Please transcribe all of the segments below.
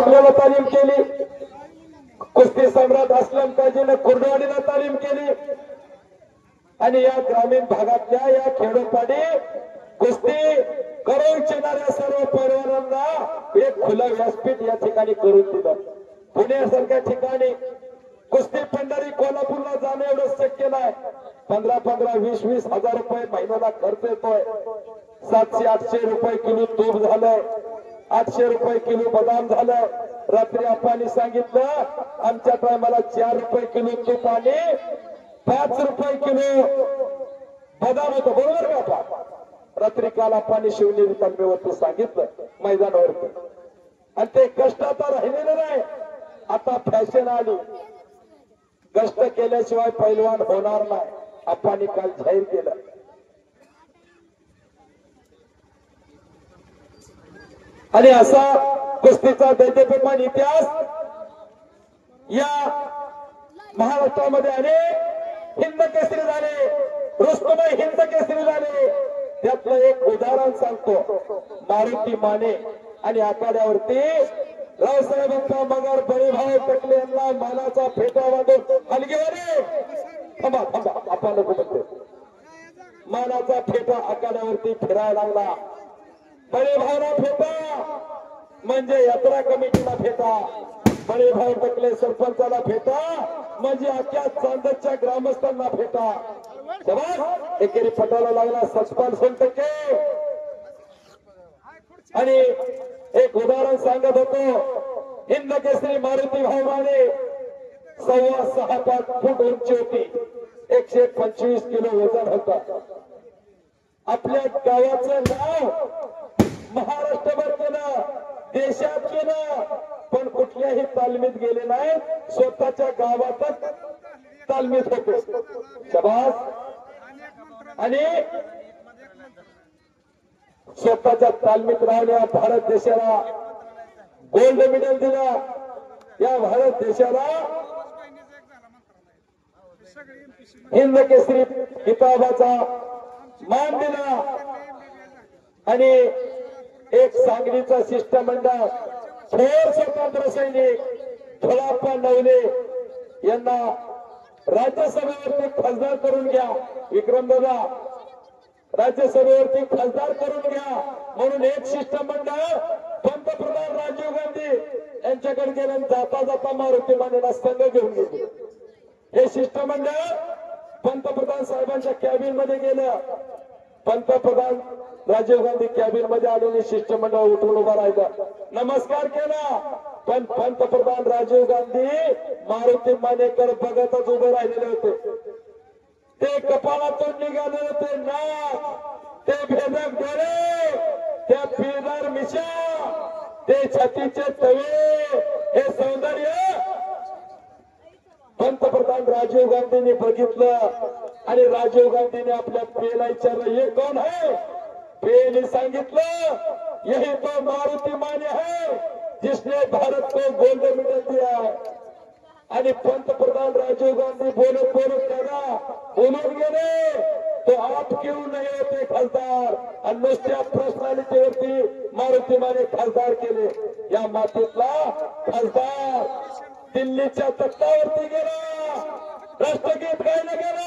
आपल्याला तालीम केली, कुस्ती सम्राट असलम काजीने कुर्डवाडीला तालीम केली आणि या ग्रामीण भागातल्या या खेडोपाडी कुस्ती करू इच्छिणाऱ्या सर्व पैलवानांना एक खुलं व्यासपीठ या ठिकाणी करून दिलं. पुण्यासारख्या ठिकाणी कुस्ती पंढरी कोल्हापूरला जाणं एवढं शक्य नाही. 15-15, 20-20 हजार रुपये महिन्याला खर्च येतोय. 700-800 रुपये किलो तूप झालं, 800 रुपये किलो बदाम झालं. रात्री आपण सांगितलं आमच्या टायमाला 4 रुपये किलो तूप आणि 5 रुपये किलो बदाम होतं, बरोबर का? रात्री काल आपण शिवनेरी तालमीवरती सांगितलं मैदानावरती. आणि ते कष्ट आता राहिलेलं नाही, आता फॅशन आली. कष्ट केल्याशिवाय पैलवान होणार नाही, आपण काल जाहीर केलं. आणि असा कुस्तीचा दैदिप्यमान इतिहास या महाराष्ट्रामध्ये अनेक हिंद केसरी झाले, रुस्तुमय हिंद केसरी झाले. त्यातलं एक उदाहरण सांगतो. मारुती माने आणि आखाड्यावरती रावसाहेबांचा मगर बळीभाऊ टकले यांना मानाचा फेटा बांधून हलगेवारे थांबा आपण नको म्हणतो. मानाचा फेटा आखाड्यावरती फिरायला लागला. बळीभाऊला फेटा म्हणजे यात्रा कमिटीला फेटा, बळीभाऊ टकले सरपंचाला फेटा म्हणजे अख्ख्या चांदच्या ग्रामस्थांना फेटा. एकेरी पटाला लागला 55%. आणि एक उदाहरण सांगत होतो. हिंद केसरी मारुती भाऊ माने 6.25 फूट उंची होती, 125 किलो वजन होता. आपल्या गावाचं नाव महाराष्ट्रभर केलं, देशात केलं, पण कुठल्याही तालमीत गेले नाही. स्वतःच्या गावातच तालमीत होते. शबास. आणि स्वतःच्या तालमीत राहून या भारत देशाला गोल्ड मेडल दिला. या भारत देशाला हिंद केसरी किताबाचा मान दिला. आणि एक सांगलीचा शिष्टमंडळ थोर स्वतंत्र सैनिक धुळाप्पा नवले यांना राज्यसभेवरती खासदार करून घ्या. विक्रमदादा, राज्यसभेवरती खासदार करून घ्या म्हणून एक शिष्टमंडळ पंतप्रधान राजीव गांधी यांच्याकडे गेलं. जाता जाता मारुती मानेला संघ घेऊन गेले. हे शिष्टमंडळ पंतप्रधान साहेबांच्या कॅबिन मध्ये गेलं. पंतप्रधान राजीव गांधी कॅबिन मध्ये आलेले शिष्टमंडळ उठून उभा राहिलं, नमस्कार केला. पण पंतप्रधान राजीव गांधी मारुती मानेकर बघतच उभे राहिलेले होते. ते कपाळातून निघाले होते नाक, ते भेदक डोळे, त्या पिळदार मिशा, ते छातीचे तवे, हे सौंदर्य पंतप्रधान राजीव गांधींनी बघितलं. आणि राजीव गांधीने आपल्या पेला विचारलं, हे कोण है? पेने सांगितलं, यही तो मारुती माने है जिसने भारत को गोल्ड मेडल दिया है. आणि पंतप्रधान राजीव गांधी बोलत त्याला बोलून गेले, तो आप क्यों नाही होते खासदार. आणि नुसत्या पर्सनॅलिटीवरती मारुती माने खासदार केले. या मातीतला खासदार दिल्लीच्या तख्तावरती गेला, राष्ट्रगीत गायला गेला.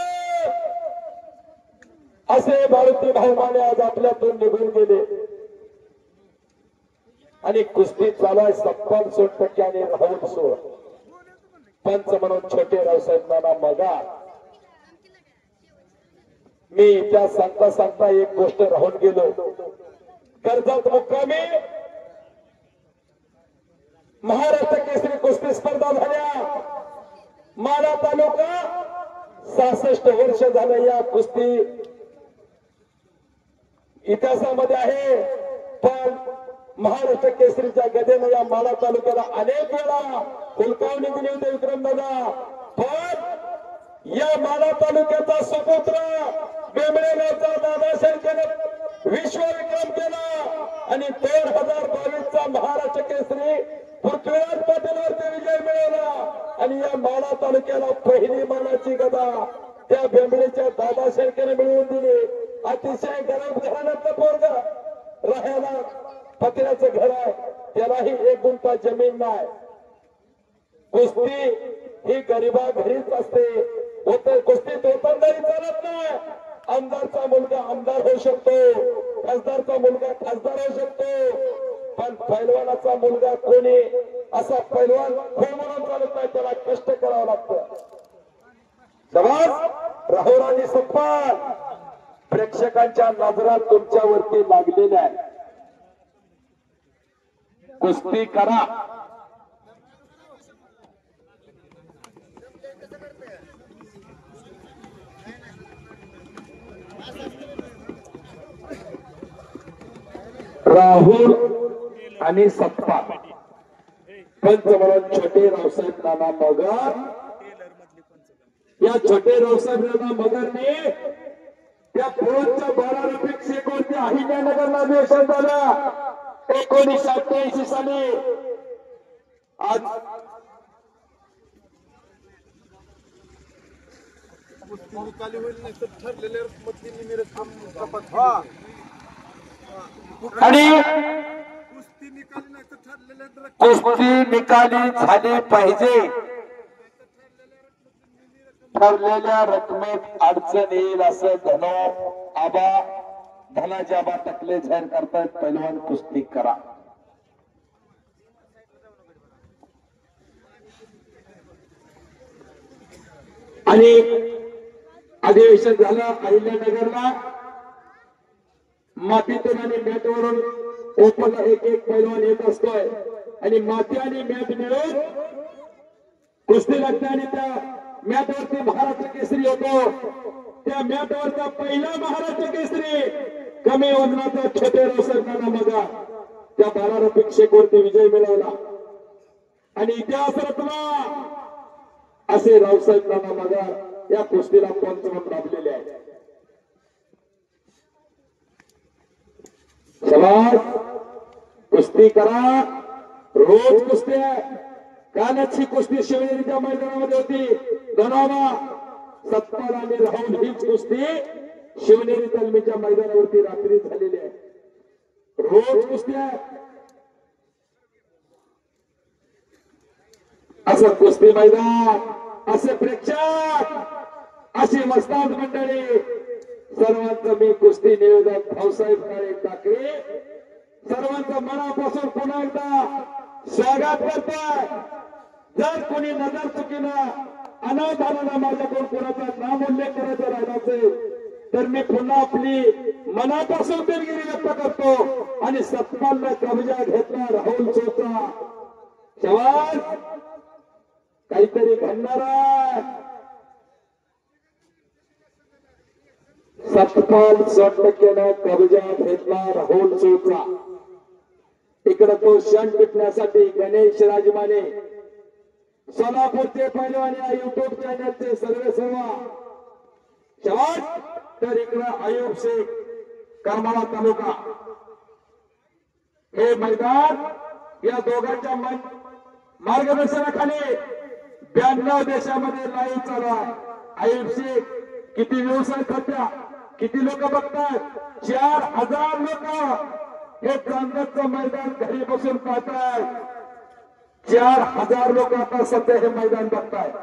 असे मारुती भाऊ माने आज आपल्यातून निघून गेले. आणि कुस्ती चालू आहे 56% राहुल सोड. पंच म्हणून छोटे रावसाहेब नाना मगा. मी इतिहास सांगता एक गोष्ट राहून गेलो. कर्जत मुक्कामी महाराष्ट्र केसरी कुस्ती स्पर्धा झाल्या. माढा तालुका 66 वर्ष झालं या कुस्ती इतिहासामध्ये आहे. पण महाराष्ट्र केसरीच्या गदेनं या माढा तालुक्याला अनेक वेळा हुलकावणी दिली होती विक्रमदादा. पण या माढा तालुक्याचा सुपुत्र बेंबळेगावचा दादा शेळकेने विश्वविक्रम केला. आणि 2022चा महाराष्ट्र केसरी पृथ्वीराज पाटीलवरती विजय मिळवला. आणि या माढा तालुक्याला पहिली मानाची गदा त्या बेंबळेच्या दादा शेळकेने मिळवून दिली. अतिशय गरीब घराण्यातलं पोरग, राहायला पत्र्याचं घर आहे. त्यालाही 1 गुंठा जमीन नाही. कुस्ती ही गरिबा घरीच असते. होते कुस्तीत होतानाही चालत नाही. आमदारचा मुलगा आमदार होऊ शकतो, खासदारचा मुलगा खासदार होऊ शकतो, पण पैलवानाचा मुलगा कोणी असा पैलवान हो म्हणून चालत नाही. त्याला कष्ट करावं लागतं. समाज राहुल आणि सत्पाल प्रेक्षकांच्या नजरा तुमच्यावरती लागलेल्या आहेत. कुस्ती करा. राहुल आणि सत्पाल पंच म्हणून छोटे रावसाहेब नाना मगर. या छोटे रावसाहेब नाना मगरने त्या पोहोचच्या 12 रफिक शेखवरती अहिल्यानगरला अधिवेशन झालं 1988 साली. आज निकाली होईल नाही तर ठरलेल्या मधली निरस आणि कुस्ती निकाली नाही तर ठरलेल्या कुस्ती निकाली झाली पाहिजे. ठरलेल्या रकमेत अडचण येईल असं धनाजी आबा टकले जाहीर करतायत. पैलवान कुस्ती करा. आणि अधिवेशन झालं अहिल्यानगरला. मातीतून आणि मॅटवरून ओपनला एक पैलवान येत असतोय आणि माती आणि मॅट मिळून कुस्ती लागते आणि त्या मॅटवरती महाराष्ट्र केसरी होतो. त्या मॅटवरचा पहिला महाराष्ट्र केसरी कमी वजनाचा छोटे रावसाहेब नाना मगर त्या 12 रफिक शेखवरती विजय मिळवला आणि इतिहास रचला. असे रावसाहेब नाना मगर या कुस्तीला पंच म्हणून राबलेले आहेत. समाज कुस्ती करा. रोज कुस्ती आहे. कालच ही कुस्ती शिवनेरीच्या मैदानामध्ये होती. धनाबा सत्पाल आणि राहुल हीच कुस्ती शिवनेरी तालमीच्या मैदानावरती रात्री झालेली आहे. रोज कुस्ती आहे. असं कुस्ती मैदान, असे प्रेक्षक, अशी मस्ताद मंडळी सर्वांचं मी कुस्ती निवेदक भाऊसाहेब काळे टाकळे सर्वांचं मनापासून पुन्हा एकदा स्वागत करतोय. जर कोणी नजर चुकीनं अनाथ आलेला माझ्याकडून कोणाचा नामोल्लेख करायचा राहिला असेल तर मी पुन्हा आपली मनापासून दिलगिरी व्यक्त करतो. आणि सत्पालला कब्जा घेतला राहुल चोचा. शवाज काहीतरी घडणार आहे. सत्पाल 100% कब्जा घेतला राहुल चोचा. इकडे तो क्षण टिपण्यासाठी गणेश राजमाने सोलापूरचे पैलवान या युट्यूब चॅनलचे सर्वेसर्वा शवाज. तर इकडं आयुब शेख करमाळा तालुका. हे मैदान या दोघांच्या मार्गदर्शनाखाली 92 देशामध्ये लाईव्ह चालू आहे. आयुब शेख किती व्यवसाय करत्या, किती लोक बघतात. 4000 लोक हे चांदचं मैदान घरी बसून पाहतात. 4000 लोक आता सध्या हे मैदान बघतायत.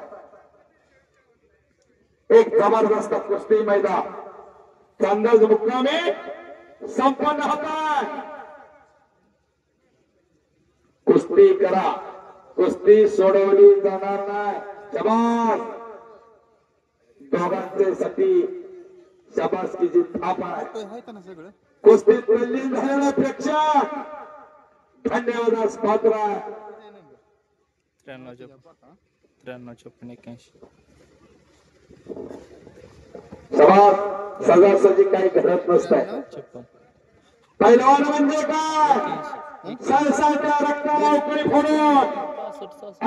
एक जबरदस्त कुस्ती मैदान चांदज मुक्कामी संपन्न होत आहे. कुस्ती करा. कुस्ती सोडवली जाणार नाही. शबास दोघांचे साठी शाबासकीची थाप आहे. कुस्तीत तल्लीन झालेला प्रेक्षक धन्यवादास पात्र आहे. 93-53-81 समाज सजासजी काही घडत नसतंय. पैलवान म्हणजे काय? सरसाच्या रक्ताला उकळी फोडून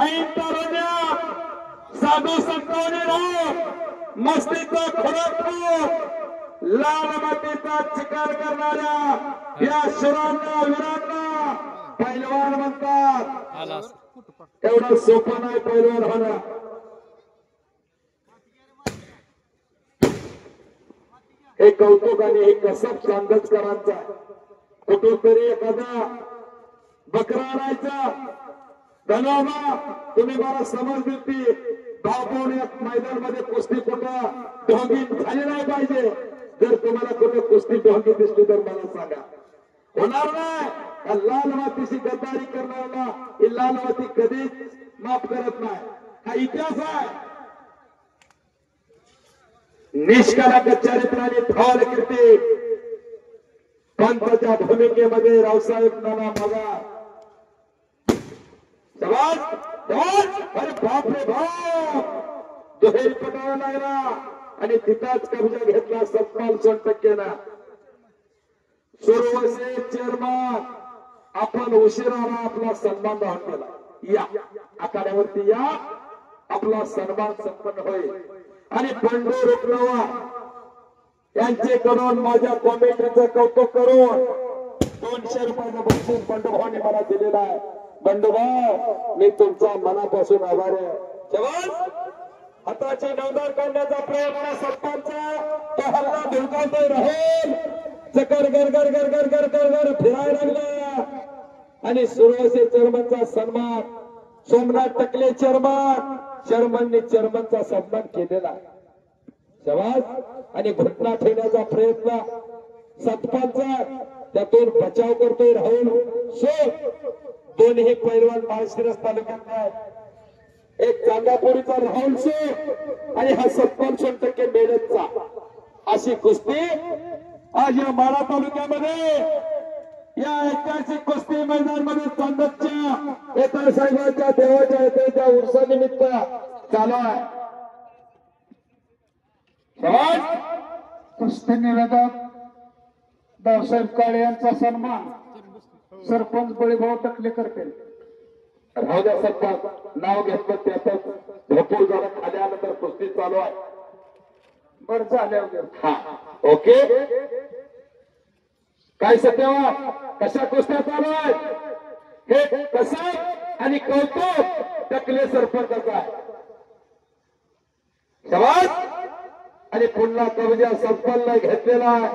ऐन तारुण्यात साधू संतांनी राहून मस्तीचा खडक लाल मातीचा शिकार करणाऱ्या या शुरांना वीरांना पैलवान म्हणतात. एवढं सोपं नाही पैलवान होणं. हे कौतुक आणि हे कसब चांदजकरांचा. कुठून तरी एखादा बकरा आणायचा धनोबा तुम्ही मला समज देती धावून या मैदानामध्ये कुस्ती कुठं ढोंगी झाली नाही पाहिजे. जर तुम्हाला कुठे कुस्ती ढोंगी दिसली तर मला सांगा. होणार नाही. या लाल मातीशी गद्दारी करणाऱ्याला ही लाल माती कधीच माफ करत नाही. हा इतिहास आहे. निष्कलंक चरित्राने थोर कीर्ती पंतच्या भूमिकेमध्ये रावसाहेब नाना बघा. अरे बाप रे बाप दुहेरी पटावा लागला आणि तिथंच कब्जा घेतला सत्पाल सोनटक्केना. सुरवसे चेअरमन आपण उशिराला आपला सन्मान राहून केला. या आखाड्यावरती या आपला सन्मान संपन्न होईल. आणि बंडू रुकलावा यांच्याकडून माझ्या कॉमेंट्रीचं कौतुक करून 200 रुपयाचं बक्षीस बंडूभाऊने मला दिलेला आहे. बंडूभाऊ मी तुमचा मनापासून आभार आहे. जवान हाताची नवदार काढण्याचा प्रयत्न सत्तांचा तो हल्ला धुडकावतोय राहुल चकर गरगर गरगर गरगर गर फिरायला लागला. आणि सुरवसे चेअरमनचा सन्मान सोमनाथ टकले चेअरमनने चेअरमनचा सन्मान केलेला शबास. आणि घटना ठेवण्याचा प्रयत्न सतपालचा त्यातून बचाव करतोय राहुल. दोन्ही पैलवान माळशिरस तालुक्यात आहेत. एक चांदापुरीचा राहुल आणि हा सतपाल सोनटक्के मेळतचा. अशी कुस्ती आज या माळा तालुक्यामध्ये या ऐतिहासिक कुस्ती मैदानामध्ये चांदच्या येताळ साहेबांच्या देवाच्या येतेच्या उर्सानिमित्त चालू आहे. कुस्ती निवेदक दावसाहेब काळे यांचा सन्मान सरपंच बळीभाऊ टकले करतील. राहू द्या सरपंच नाव घेतलं त्यातच भरपूर जरा खाली आलं तर कुस्ती चालू आहे. बर झाल्या हा ओके काय सत्यावा कशा कुस्त्या चालू आहेत हे कसं आणि कौतुक टकले सरपंचाचा आहे. शबास. आणि पुन्हा कब्जा सत्पालला घेतलेला आहे.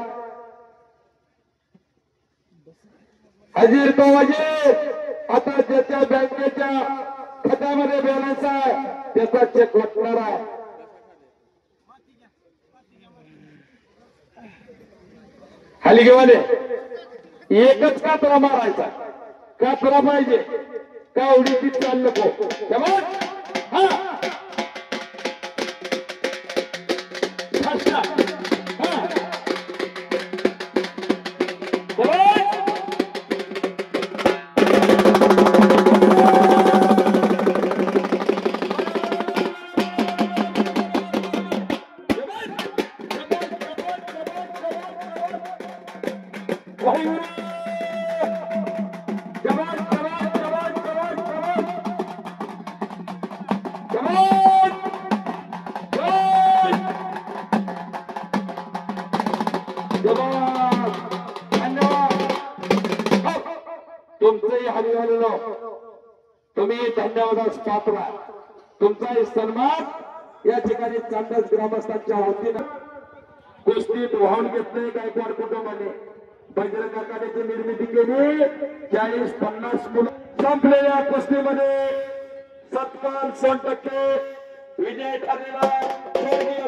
हजीर तो वजीर आता ज्याच्या बँकेच्या खात्यामध्ये बॅलन्स आहे त्याचा चेक वाटणार आहे. खाली घेवाले एकच कात्रा मारायचा. कात्रा पाहिजे का उडी चाल नको. हा तुमचंही हरिवालेलो तुम्ही धन्यवादास पात्र. तुमचाही सन्मान या ठिकाणी चांदस ग्रामस्थांच्या वतीनं कुस्तीत वाहून घेतले. गायकवाड कुटुंबाने बजरंग आखाड्याची निर्मिती केली. 40-50 मुलं संपलेल्या कुस्तीमध्ये सतपाल सोनटक्के विजय ठरलेला.